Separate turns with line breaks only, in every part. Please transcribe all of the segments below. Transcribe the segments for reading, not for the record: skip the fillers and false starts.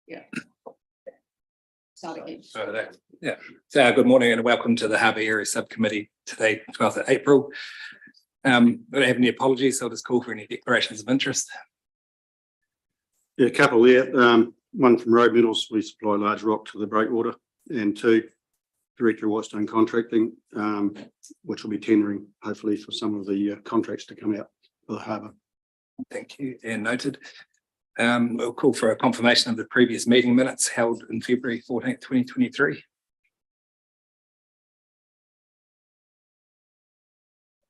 Yeah. Sorry.
Yeah. So good morning and welcome to the Harbour Area Sub-Committee today, 12th of April. I don't have any apologies, so I'll just call for any declarations of interest.
Yeah, a couple there. One from Road Metals, we supply large rock to the breakwater, and two, Director of Whitestone Contracting, which will be tendering hopefully for some of the contracts to come out for the harbour.
Thank you, and noted. We'll call for a confirmation of the previous meeting minutes held in February 14th, 2023.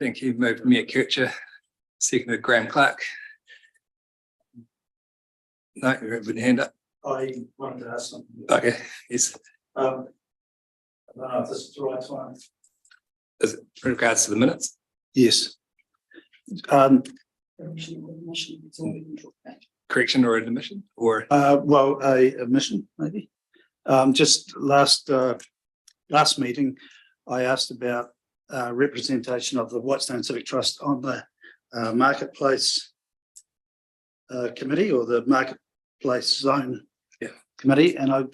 Thank you. Moved Mia Kircher, seconded Graham Clark. No, you have your hand up.
I wanted to ask something.
Okay, yes.
I don't know if this is the right one.
Is it in regards to the minutes?
Yes.
Correction or admission or
Well, a admission maybe. Just last meeting, I asked about representation of the Whitestone Civic Trust on the marketplace committee or the marketplace zone committee, and I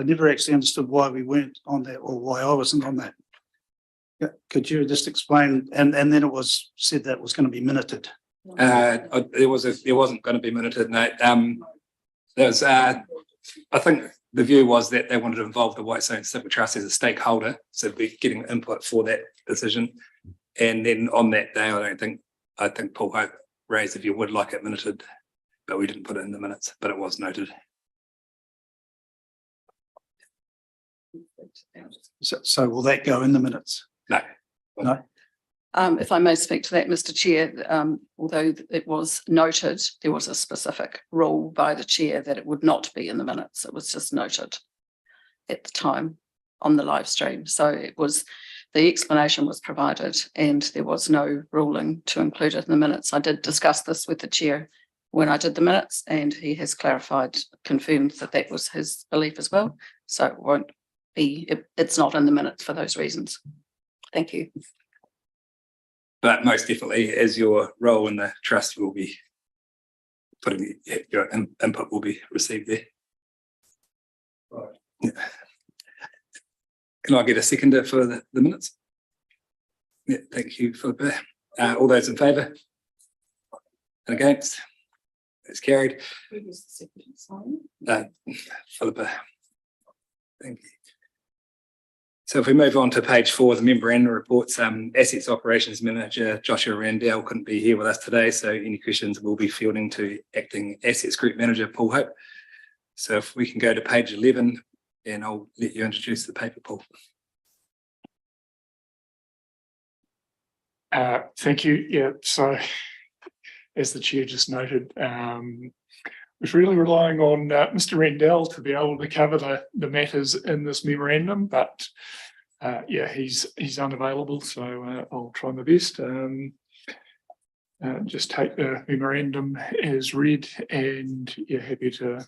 never actually understood why we weren't on that or why I wasn't on that. Could you just explain? And then it was said that was going to be minuted.
there wasn't going to be minuted. No, there's I think the view was that they wanted to involve the Whitestone Civic Trust as a stakeholder, so we're getting input for that decision. And then on that day, I think Paul Hope raised if you would like it minuted, but we didn't put it in the minutes, but it was noted.
So will that go in the minutes?
No.
No.
If I may speak to that, Mr. Chair, although it was noted, there was a specific rule by the chair that it would not be in the minutes. It was just noted at the time on the live stream. So it was, the explanation was provided and there was no ruling to include it in the minutes. I did discuss this with the chair when I did the minutes, and he has clarified, confirmed that that was his belief as well. So it won't be, it's not in the minutes for those reasons. Thank you.
But most definitely, as your role in the trust will be putting your input will be received there.
Right.
Yeah. Can I get a seconder for the minutes? Yeah, thank you, Philippa. All those in favour? And against? It's carried. Philippa. Thank you. So if we move on to page 4, the memorandum reports, Assets Operations Manager Joshua Randell couldn't be here with us today, so any questions we'll be fielding to Acting Assets Group Manager Paul Hope. So if we can go to page 11, and I'll let you introduce the paper, Paul.
Thank you. Yeah, so as the chair just noted, was really relying on Mr. Randell to be able to cover the matters in this memorandum, but yeah, he's unavailable, so I'll try my best. Just take the memorandum as read, and yeah, happy to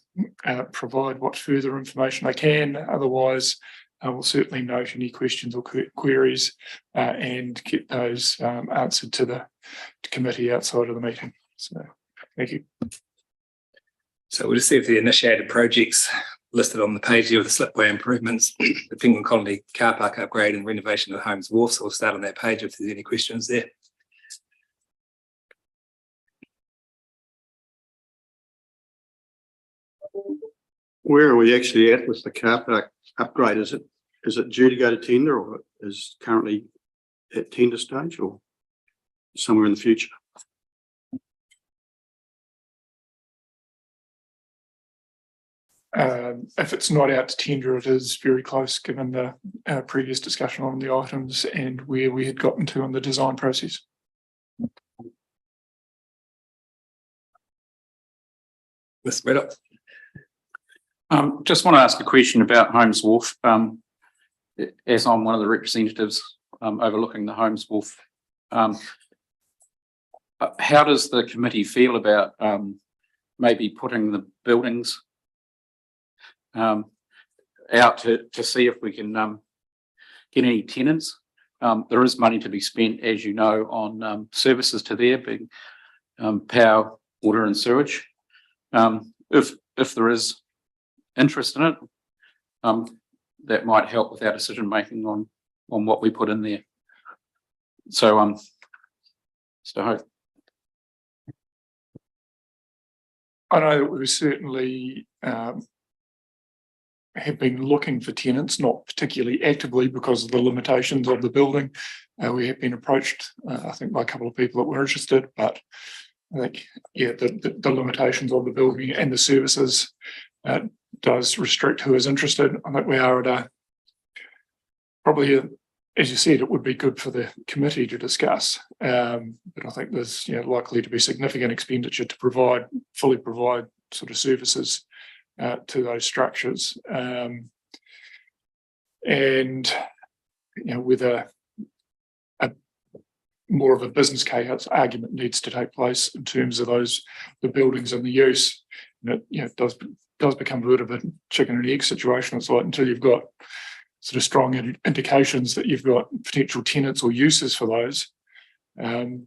provide what further information I can. Otherwise, I will certainly note any questions or queries and get those answered to the committee outside of the meeting. So thank you.
So we'll just see if the initiated projects listed on the page here with the slipway improvements, the Penguin Colony car park upgrade and renovation of Holmes Wharf. So we'll start on that page if there's any questions there.
Where are we actually at with the car park upgrade? Is it due to go to tender, or is currently at tender stage, or somewhere in the future?
If it's not out to tender, it is very close given the previous discussion on the items and where we had gotten to in the design process.
Mr. Braddock.
Just want to ask a question about Holmes Wharf. As I'm one of the representatives overlooking the Holmes Wharf, how does the committee feel about maybe putting the buildings out to see if we can get any tenants? There is money to be spent, as you know, on services to there, being power, water and sewage. If if there is interest in it, that might help with our decision making on what we put in there. So
I know that we certainly have been looking for tenants, not particularly actively because of the limitations of the building. We have been approached, I think, by a couple of people that were interested, but I think, yeah, the limitations of the building and the services does restrict who is interested. I think we are at probably, as you said, it would be good for the committee to discuss, but I think there's likely to be significant expenditure to fully provide sort of services to those structures, and with a more of a business case argument needs to take place in terms of the buildings and the use. And it does become a bit of a chicken and egg situation. It's like until you've got sort of strong indications that you've got potential tenants or uses for those, it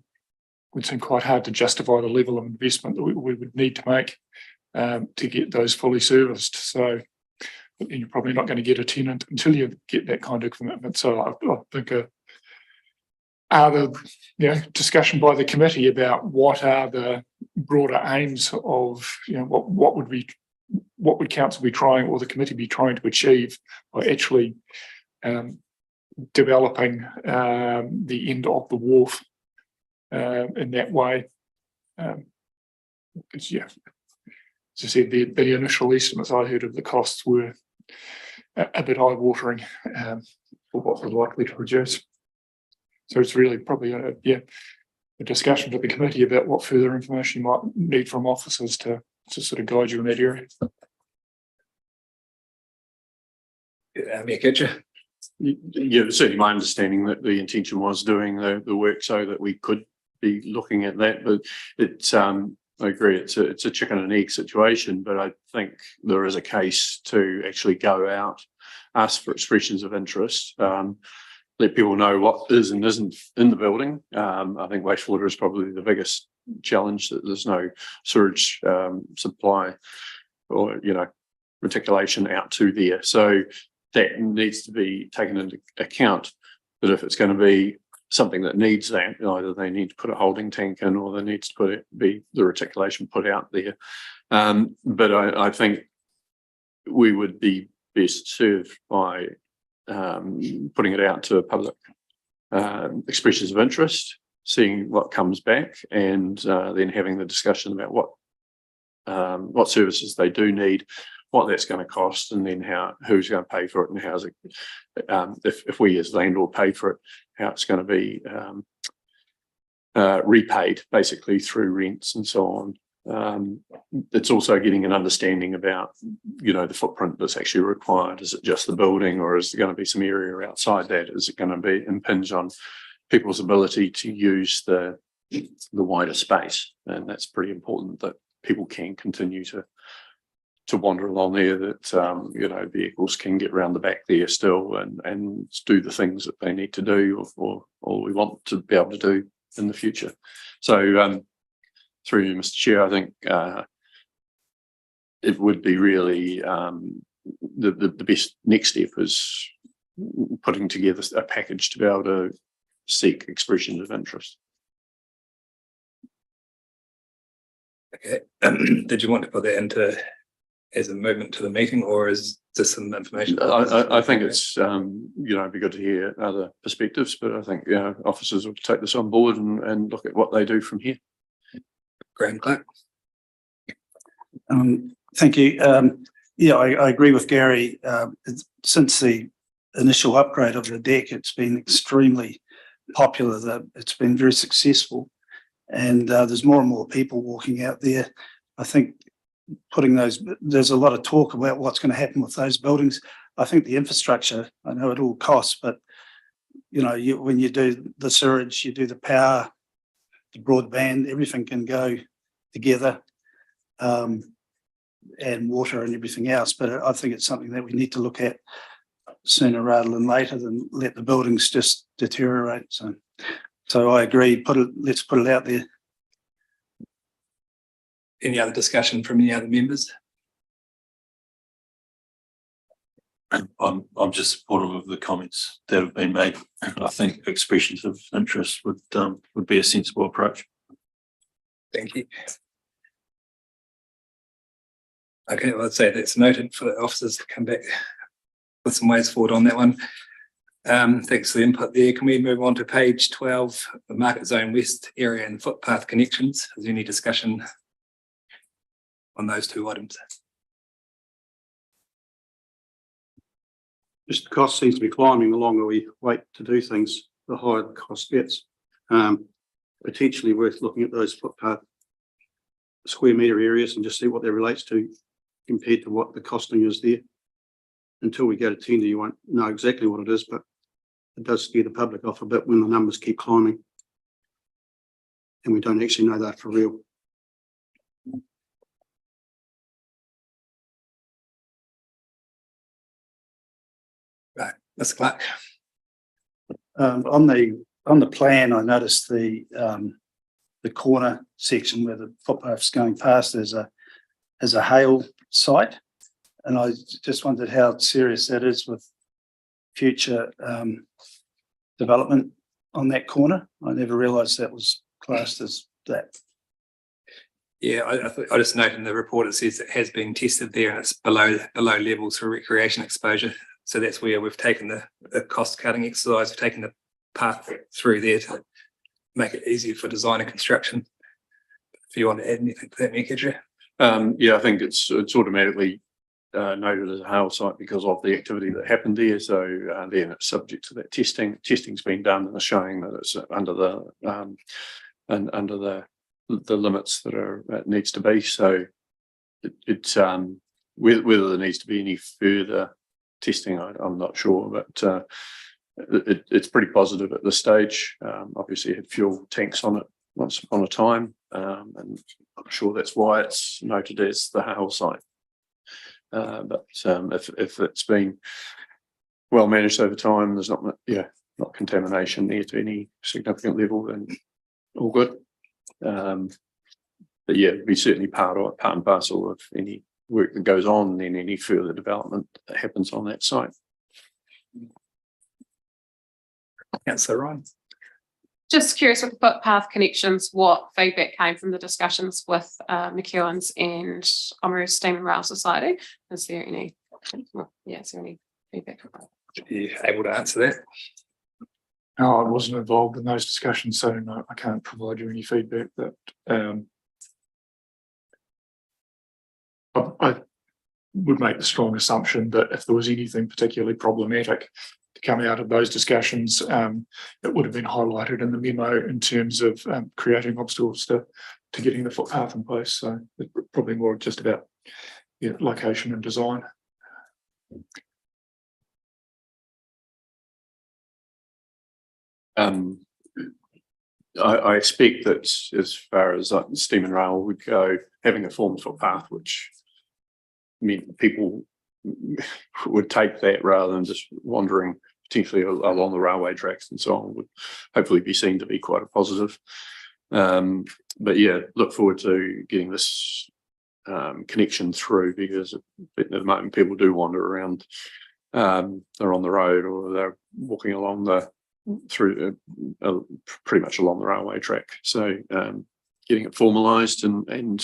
would seem quite hard to justify the level of investment that we would need to make to get those fully serviced. So you're probably not going to get a tenant until you get that kind of commitment. So I think discussion by the committee about what are the broader aims of what would council be trying, or the committee be trying to achieve by actually developing the end of the wharf in that way. Because as I said, the initial estimates I heard of the costs were a bit eye-watering for what we're likely to produce. So it's really probably a discussion with the committee about what further information you might need from officers to sort of guide you in that area.
Mayor Kitcher.
Yeah, certainly my understanding that the intention was doing the work so that we could be looking at that, but it's I agree it's a chicken and egg situation, but I think there is a case to actually go out, ask for expressions of interest, let people know what is and isn't in the building. I think wastewater is probably the biggest challenge, that there's no sewage supply or reticulation out to there. So that needs to be taken into account. But if it's going to be something that needs that, either they need to put a holding tank in, or there needs to be the reticulation put out there. But I think we would be best served by putting it out to public expressions of interest, seeing what comes back, and then having the discussion about what services they do need, what that's going to cost, and then who's going to pay for it, and how's it, if we as landlord pay for it, how it's going to be repaid basically through rents and so on. It's also getting an understanding about the footprint that's actually required. Is it just the building, or is there going to be some area outside that? Is it going to be impinge on people's ability to use the wider space? And that's pretty important, that people can continue to wander along there, that vehicles can get around the back there still and do the things that they need to do, or we want to be able to do in the future. So through you, Mr. Chair, I think it would be really the best next step is putting together a package to be able to seek expressions of interest.
Okay. Did you want to put that into as a movement to the meeting, or is this some information?
I think it's it'd be good to hear other perspectives, but I think officers will take this on board and look at what they do from here.
Graham Clark.
Thank you. I agree with Gary. Since the initial upgrade of the deck, it's been extremely popular. It's been very successful, and there's more and more people walking out there. I think there's a lot of talk about what's going to happen with those buildings. I think the infrastructure, I know it all costs, but when you do the sewage, you do the power, the broadband, everything can go together, and water and everything else. But I think it's something that we need to look at sooner rather than later, than let the buildings just deteriorate. So I agree. Let's put it out there.
Any other discussion from any other members?
I'm just supportive of the comments that have been made. I think expressions of interest would be a sensible approach.
Thank you. Okay, well, I'd say that's noted for the officers to come back with some ways forward on that one. Thanks for the input there. Can we move on to page 12, the Market Zone West area and footpath connections? Is there any discussion on those two items?
Just the cost seems to be climbing the longer we wait to do things, the higher the cost gets. Potentially worth looking at those footpath square metre areas and just see what that relates to compared to what the costing is there. Until we go to tender, you won't know exactly what it is, but it does scare the public off a bit when the numbers keep climbing. And we don't actually know that for real.
Right, Mr. Clark.
On the plan, I noticed the corner section where the footpath's going past as a hail site. And I just wondered how serious that is with future development on that corner. I never realised that was classed as that.
Yeah, I just note in the report it says it has been tested there and it's below levels for recreation exposure. So that's where we've taken the cost cutting exercise, we've taken the path through there to make it easier for design and construction. If you want to add anything to that, Mikadra.
Yeah, I think it's automatically noted as a hail site because of the activity that happened there. So then it's subject to that testing. Testing's been done and it's showing that it's under the limits that it needs to be. So it's whether there needs to be any further testing, I'm not sure, but it's pretty positive at this stage. Obviously, it had fuel tanks on it once upon a time, and I'm sure that's why it's noted as the hail site. But if it's been well managed over time, there's not contamination there to any significant level, then all good. But yeah, it'd be certainly part and parcel of any work that goes on and any further development that happens on that site.
Councillor Ryan.
Just curious with the footpath connections, what feedback came from the discussions with McEwen's and Oamaru Steam and Rail Society? Is there any? Is there any feedback?
Are you able to answer that?
No, I wasn't involved in those discussions, so no, I can't provide you any feedback. That I would make the strong assumption that if there was anything particularly problematic to come out of those discussions, it would have been highlighted in the memo in terms of creating obstacles to getting the footpath in place. So it's probably more just about location and design.
I expect that as far as steam and rail would go, having a formed footpath, which meant people would take that rather than just wandering potentially along the railway tracks and so on, would hopefully be seen to be quite a positive. But yeah, look forward to getting this connection through, because at the moment people do wander around. They're on the road or they're walking along pretty much along the railway track. So getting it formalised and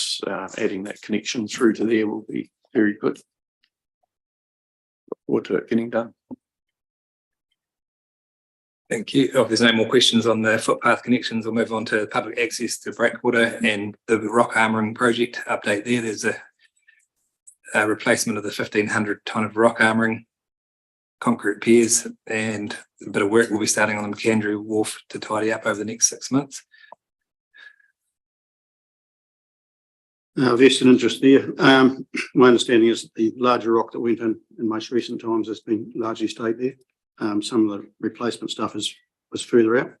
adding that connection through to there will be very good. Look forward to it getting done.
Thank you. If there's no more questions on the footpath connections, we'll move on to public access to breakwater and the rock armouring project update there. There's a replacement of the 1,500 tonne of rock armouring, concrete piers, and a bit of work will be starting on the McAndrew Wharf to tidy up over the next 6 months.
Vested interest there. My understanding is that the larger rock that went in most recent times has been largely stayed there. Some of the replacement stuff was further out.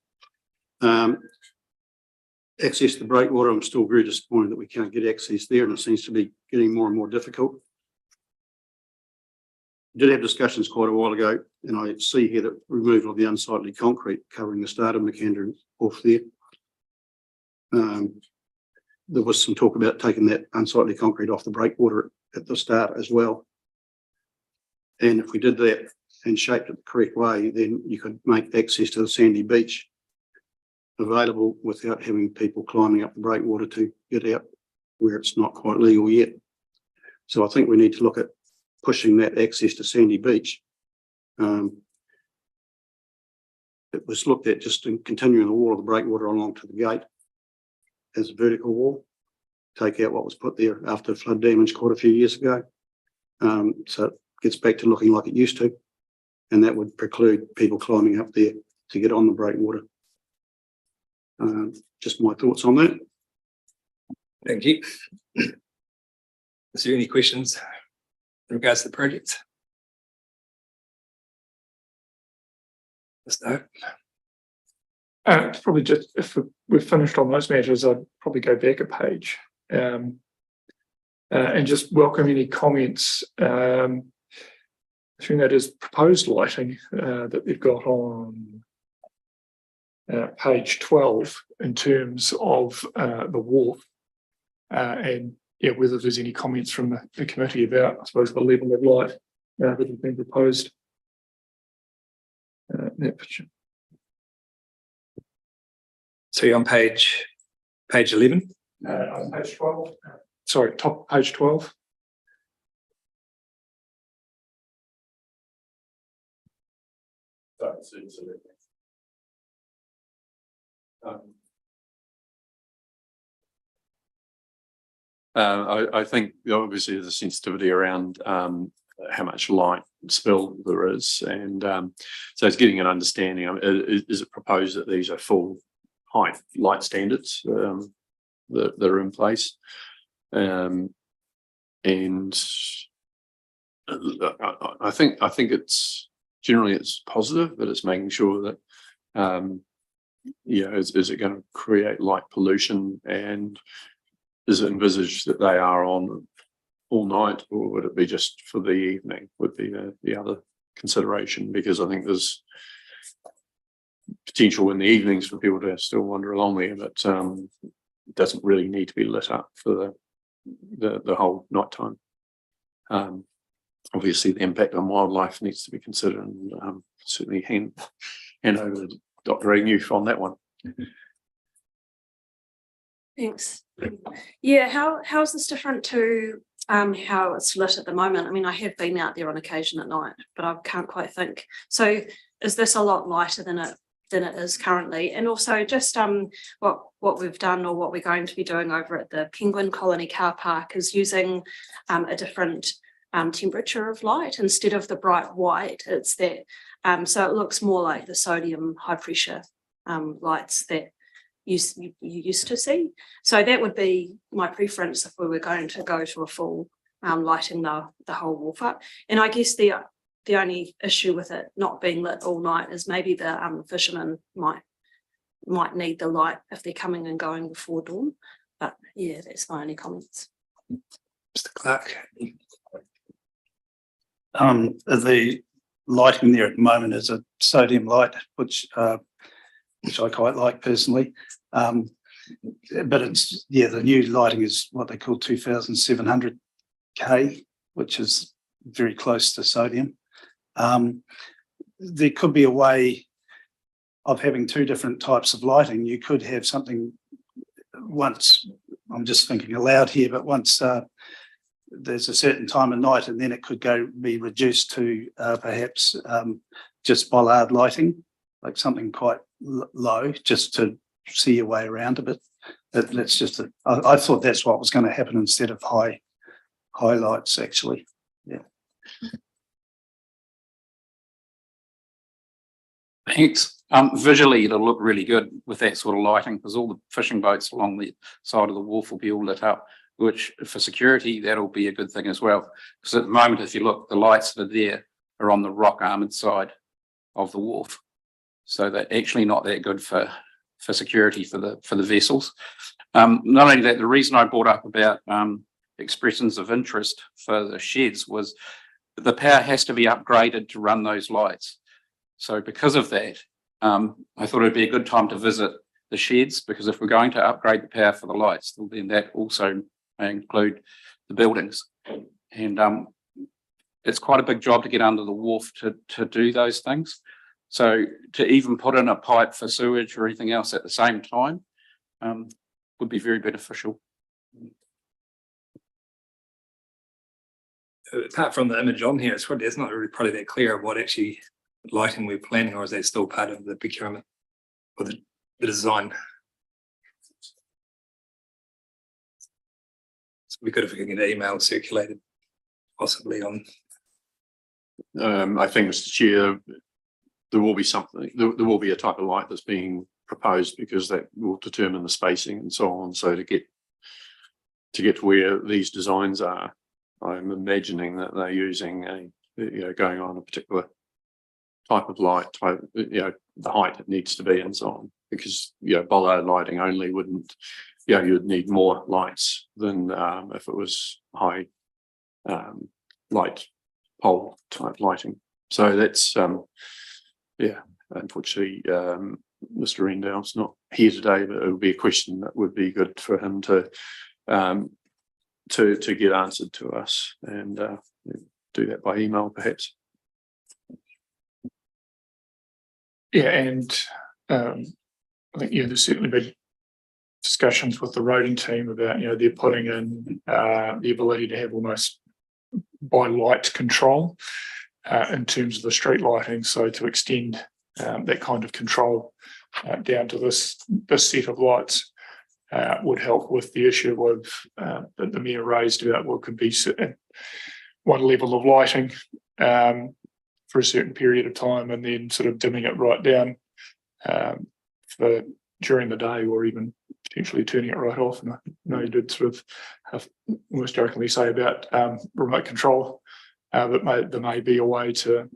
Access to breakwater, I'm still very disappointed that we can't get access there, and it seems to be getting more and more difficult. We did have discussions quite a while ago, and I see here that removal of the unsightly concrete covering the start of McAndrew Wharf there. There was some talk about taking that unsightly concrete off the breakwater at the start as well. And if we did that and shaped it the correct way, then you could make access to the sandy beach available without having people climbing up the breakwater to get out where it's not quite legal yet. So I think we need to look at pushing that access to sandy beach. It was looked at just in continuing the wall of the breakwater along to the gate as a vertical wall, take out what was put there after flood damage quite a few years ago. So it gets back to looking like it used to, and that would preclude people climbing up there to get on the breakwater. Just my thoughts on that.
Thank you. Is there any questions in regards to the project? No.
Probably just if we're finished on those matters, I'd probably go back a page and just welcome any comments. I think that is proposed lighting that we've got on page 12 in terms of the wharf and yeah, whether there's any comments from the committee about, I suppose, the level of light that has been proposed. That picture.
So you're on page 11.
On page 12. Sorry, top page 12.
I think obviously there's a sensitivity around how much light spill there is, and so it's getting an understanding. Is it proposed that these are full height light standards that are in place, and I think it's generally it's positive, but it's making sure that is it going to create light pollution, and is it envisaged that they are on all night, or would it be just for the evening would be the other consideration? Because I think there's potential in the evenings for people to still wander along there, but it doesn't really need to be lit up for the whole night time. Obviously the impact on wildlife needs to be considered, and certainly hand over to Dr. Agnew on that one.
Thanks. Yeah, how is this different to how it's lit at the moment? I mean, I have been out there on occasion at night, but I can't quite think. So is this a lot lighter than it is currently? And also just what we've done, or what we're going to be doing over at the Penguin Colony car park, is using a different temperature of light. Instead of the bright white, it's that so it looks more like the sodium high pressure lights that you used to see. So that would be my preference if we were going to go to a full lighting the whole wharf up. And I guess the only issue with it not being lit all night is maybe the fishermen might need the light if they're coming and going before dawn. But yeah, that's my only comments.
Mr. Clark.
The lighting there at the moment is a sodium light, which I quite like personally. But it's, yeah, the new lighting is what they call 2700 K, which is very close to sodium. There could be a way of having two different types of lighting. You could have something once, I'm just thinking aloud here, but once there's a certain time of night, and then it could be reduced to perhaps just bollard lighting, like something quite low, just to see your way around a bit. That's just I thought that's what was going to happen instead of high lights, actually. Yeah.
Thanks. Visually, it'll look really good with that sort of lighting, because all the fishing boats along the side of the wharf will be all lit up, which for security, that'll be a good thing as well. Because at the moment, if you look, the lights that are there are on the rock armoured side of the wharf. So they're actually not that good for security for the vessels. Not only that, the reason I brought up about expressions of interest for the sheds was the power has to be upgraded to run those lights. So because of that, I thought it'd be a good time to visit the sheds, because if we're going to upgrade the power for the lights, then that also may include the buildings. And it's quite a big job to get under the wharf to do those things. So to even put in a pipe for sewage or anything else at the same time would be very beneficial.
Apart from the image on here, it's not really probably that clear of what actually lighting we're planning, or is that still part of the procurement or the design? It'd be good if we could get an email circulated, possibly on.
I think, Mr. Chair, there will be something, there will be a type of light that's being proposed, because that will determine the spacing and so on. So to get to where these designs are, I'm imagining that they're using going on a particular type of light, the height it needs to be and so on, because bollard lighting only wouldn't, you'd need more lights than if it was high light pole type lighting. So that's unfortunately Mr. Rendell's not here today, but it would be a question that would be good for him to get answered to us, and do that by email perhaps.
Yeah, and I think there's certainly been discussions with the roading team about they're putting in the ability to have almost by light control in terms of the street lighting. So to extend that kind of control down to this set of lights would help with the issue of that the mayor raised about what could be one level of lighting for a certain period of time, and then sort of dimming it right down for during the day, or even potentially turning it right off. And I know you did sort of have almost jokingly say about remote control, but there may be a way to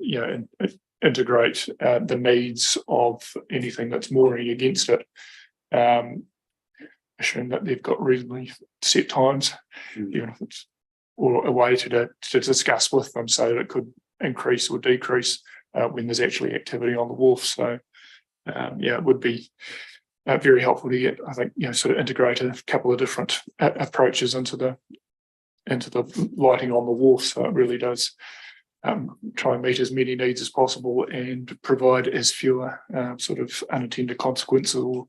integrate the needs of anything that's mooring against it, assume that they've got reasonably set times, even if it's, or a way to discuss with them so that it could increase or decrease when there's actually activity on the wharf. So it would be very helpful to get, I think, sort of integrate a couple of different approaches into the lighting on the wharf, so it really does try and meet as many needs as possible and provide as fewer sort of unintended consequences or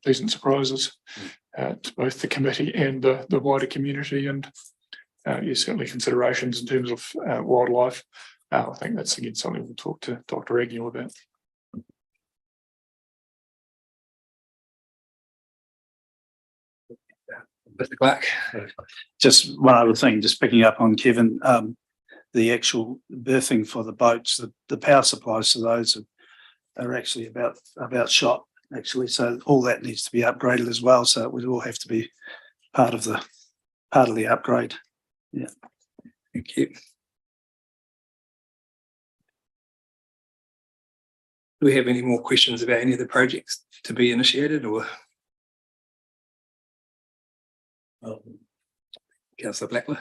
pleasant surprises to both the committee and the wider community, and certainly considerations in terms of wildlife. I think that's again something we'll talk to Dr. Agnew about.
Mr. Clark.
Just one other thing, just picking up on Kevin, the actual berthing for the boats, the power supplies to those are actually about shot actually. So all that needs to be upgraded as well. So it would all have to be part of the upgrade. Yeah.
Thank you. Do we have any more questions about any of the projects to be initiated, or? Councillor Blackler.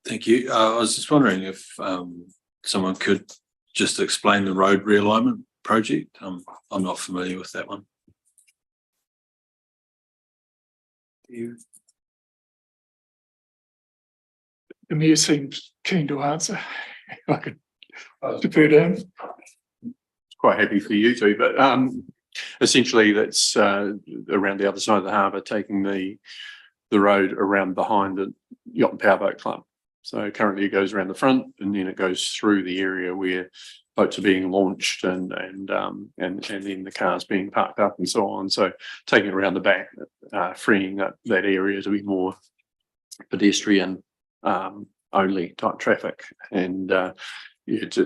Thank you. I was just wondering if someone could just explain the road realignment project. I'm not familiar with that one.
The mayor seems keen to answer. I could defer to him.
Quite happy for you to, but essentially that's around the other side of the harbour, taking the road around behind the Yacht and Powerboat Club. So currently it goes around the front, and then it goes through the area where boats are being launched and then the cars being parked up and so on. So taking it around the back, freeing that area to be more pedestrian only type traffic, and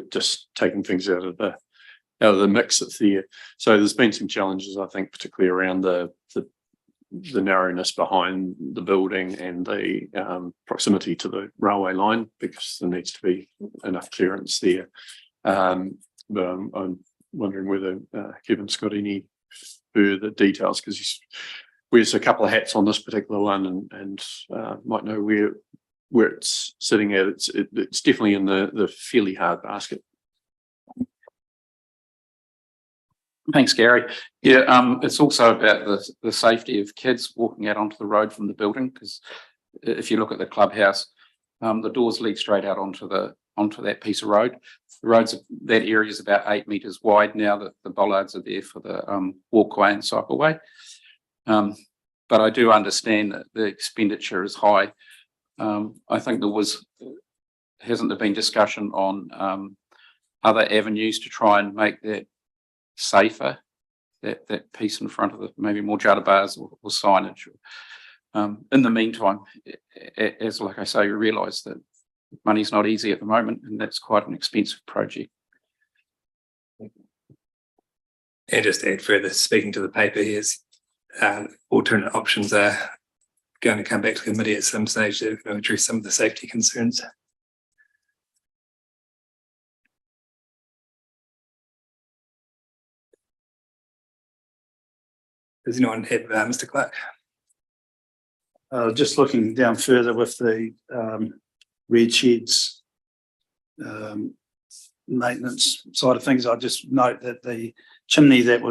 just taking things out of the mix that's there. So there's been some challenges, I think, particularly around the narrowness behind the building and the proximity to the railway line, because there needs to be enough clearance there. But I'm wondering whether Kevin's got any further details, because he wears a couple of hats on this particular one, and might know where it's sitting at. It's definitely in the fairly hard basket.
Thanks, Gary. Yeah, it's also about the safety of kids walking out onto the road from the building, because if you look at the clubhouse, the doors lead straight out onto the onto that piece of road. The roads, that area is about 8 metres wide now that the bollards are there for the walkway and cycleway. But I do understand that the expenditure is high. I think hasn't there been discussion on other avenues to try and make that safer, that piece in front of the maybe more jutta bars or signage. In the meantime, as like I say, we realise that money's not easy at the moment, and that's quite an expensive project.
And just to add further, speaking to the paper, here's alternate options are going to come back to committee at some stage to address some of the safety concerns. Does anyone have Mr. Clark?
Just looking down further with the red sheds maintenance side of things, I just note that the chimney the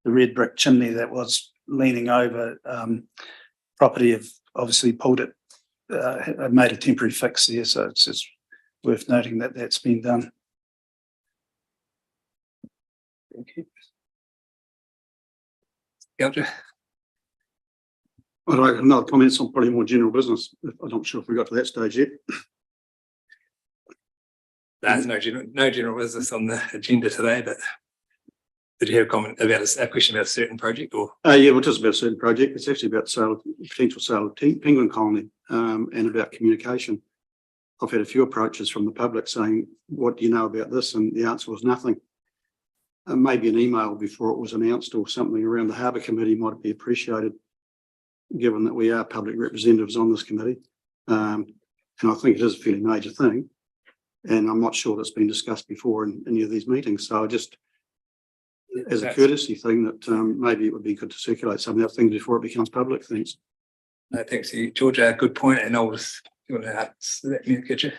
red brick chimney that was leaning over property have obviously pulled it, made a temporary fix there, so it's just worth noting that that's been done.
Thank you. Gouger?
I'd like another comments on probably more general business. I'm not sure if we got to that stage yet.
There's no general business on the agenda today, but did you have a comment about a question about a certain project or?
Yeah, well, just about a certain project. It's actually about potential sale of penguin colony and about communication. I've had a few approaches from the public saying, what do you know about this? And the answer was nothing. Maybe an email before it was announced or something around the Harbour Committee might be appreciated, given that we are public representatives on this committee. And I think it is a fairly major thing. And I'm not sure that's been discussed before in any of these meetings. So just as a courtesy thing that maybe it would be good to circulate some of that things before it becomes public. Thanks.
Thanks to you, Georgia. Good point. And I'll just, you want to answer that, Kitcher?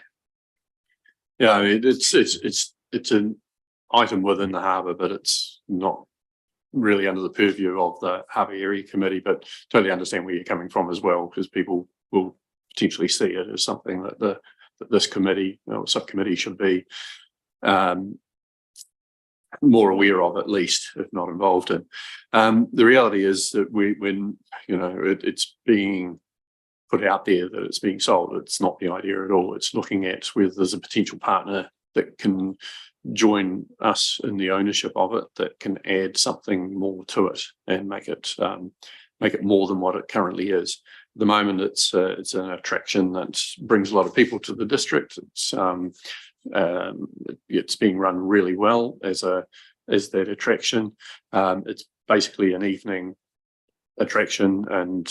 Yeah, I mean, it's an item within the harbour, but it's not really under the purview of the Harbour Area Committee, but totally understand where you're coming from as well, because people will potentially see it as something that this committee or subcommittee should be more aware of, at least, if not involved in. The reality is that when it's being put out there that it's being sold, it's not the idea at all. It's looking at whether there's a potential partner that can join us in the ownership of it, that can add something more to it and make it more than what it currently is. At the moment, it's an attraction that brings a lot of people to the district. It's being run really well as that attraction. It's basically an evening attraction and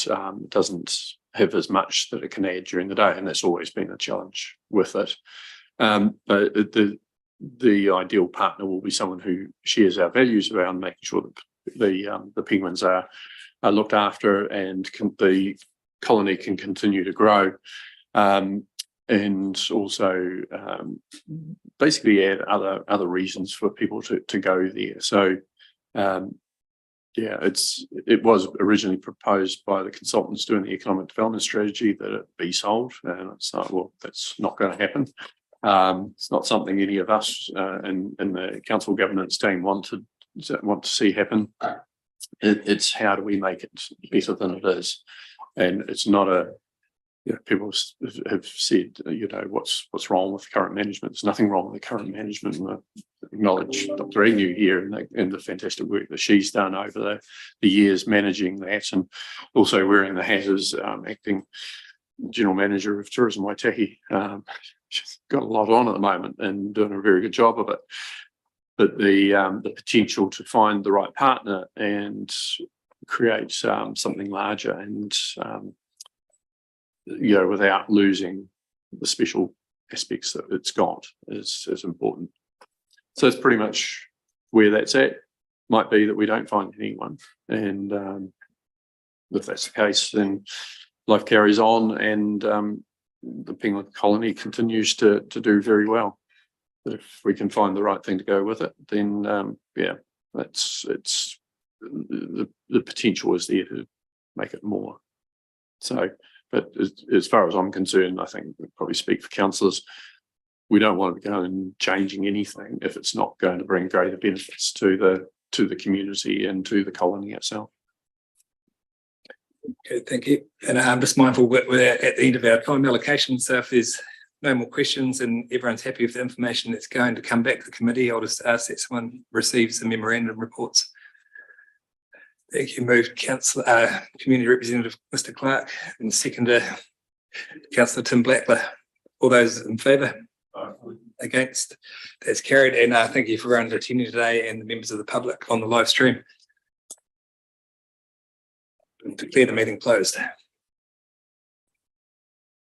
doesn't have as much that it can add during the day, and that's always been a challenge with it. But the ideal partner will be someone who shares our values around making sure that the penguins are looked after and the colony can continue to grow, and also basically add other reasons for people to go there. So yeah, it was originally proposed by the consultants doing the economic development strategy that it be sold, and it's like, well, that's not going to happen. It's not something any of us in the council governance team want to see happen. It's how do we make it better than it is, and it's not people have said, what's wrong with the current management. There's nothing wrong with the current management. And I acknowledge Dr. Agnew here and the fantastic work that she's done over the years managing that, and also wearing the hat as acting general manager of Tourism Waitaki. She's got a lot on at the moment and doing a very good job of it. But the potential to find the right partner and create something larger and without losing the special aspects that it's got is important. So it's pretty much where that's at. Might be that we don't find anyone, and if that's the case, then life carries on, and the penguin colony continues to do very well. But if we can find the right thing to go with it, then it's the potential is there to make it more. So, but as far as I'm concerned, I think we'd probably speak for councillors. we don't want to go and changing anything if it's not going to bring greater benefits to the community and to the colony itself.
Okay, thank you. And I'm just mindful we're at the end of our time allocation, so if there's no more questions and everyone's happy with the information that's going to come back to the committee, I'll just ask that someone receives the memorandum reports. Thank you. Moved Councillor, Community Representative Mr. Clark, and seconder Councillor Tim Blackler. All those in favour? Against? That's carried. And thank you for everyone attending today and the members of the public on the live stream. Declare the meeting closed.